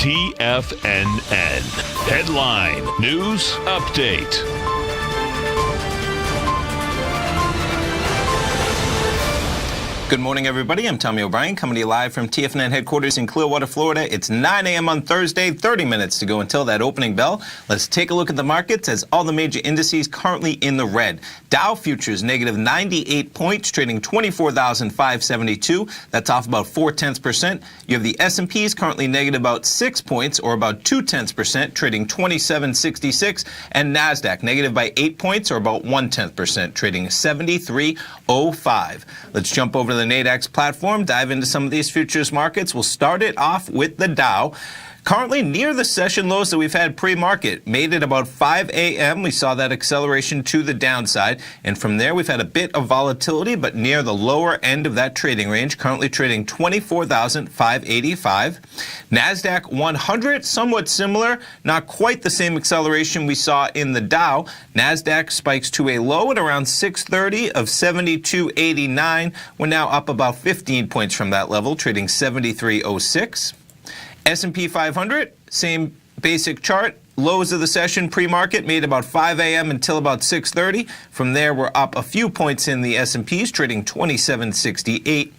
TFNN. Headline News Update. Good morning, everybody. I'm Tommy O'Brien, coming to you live from TFNN headquarters in Clearwater, Florida. It's 9 a.m. on Thursday, 30 minutes to go until that opening bell. Let's take a look at the markets as all the major indices currently in the red. Dow futures negative 98 points, trading 24,572. That's off about 0.4%. You have the S&Ps currently negative about 6 points, or about 0.2%, trading 2766. And NASDAQ negative by 8 points, or about 0.1%, trading 7305. Let's jump over to the Nadex platform, dive into some of these futures markets. We'll start it off with the Dow. Currently near the session lows that we've had pre-market. Made it about 5 a.m. We saw that acceleration to the downside. And from there, we've had a bit of volatility, but near the lower end of that trading range. Currently trading 24,585. NASDAQ 100, somewhat similar. Not quite the same acceleration we saw in the Dow. NASDAQ spikes to a low at around 630 of 72.89. We're now up about 15 points from that level, trading 73.06. S&P 500, same basic chart. Lows of the session pre-market made about 5 a.m. until about 6:30. From there, we're up a few points in the S&Ps, trading 27.68.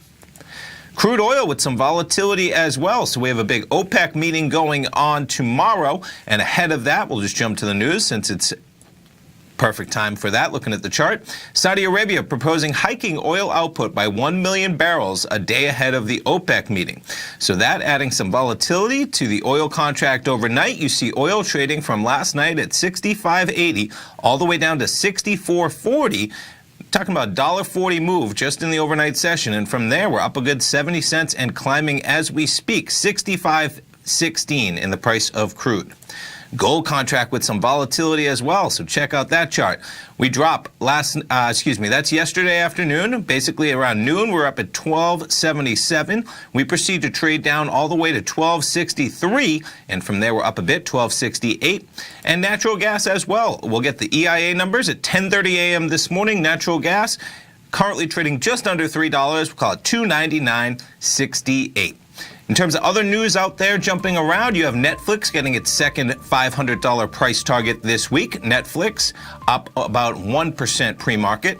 Crude oil with some volatility as well. So we have a big OPEC meeting going on tomorrow. And ahead of that, we'll just jump to the news since it's perfect time for that, looking at the chart. Saudi Arabia proposing hiking oil output by 1 million barrels a day ahead of the OPEC meeting. So that adding some volatility to the oil contract overnight. You see oil trading from last night at 65.80 all the way down to 64.40. Talking about $1.40 move just in the overnight session. And from there, we're up a good 70 cents and climbing as we speak, 65.16 in the price of crude. Gold contract with some volatility as well, so check out that chart. We drop that's yesterday afternoon. Basically around noon, we're up at 12.77. We proceed to trade down all the way to 12.63, and from there we're up a bit, 12.68. And natural gas as well. We'll get the EIA numbers at 10:30 a.m. this morning. Natural gas currently trading just under $3. We'll call it $2.9968. In terms of other news out there jumping around, you have Netflix getting its second $500 price target this week. Netflix up about 1% pre-market.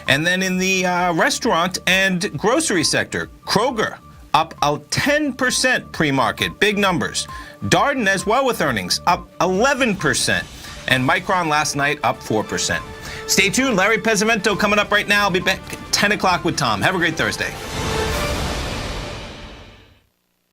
And then in the restaurant and grocery sector, Kroger up 10% pre-market. Big numbers. Darden as well with earnings up 11%. And Micron last night up 4%. Stay tuned. Larry Pesavento coming up right now. I'll be back at 10 o'clock with Tom. Have a great Thursday.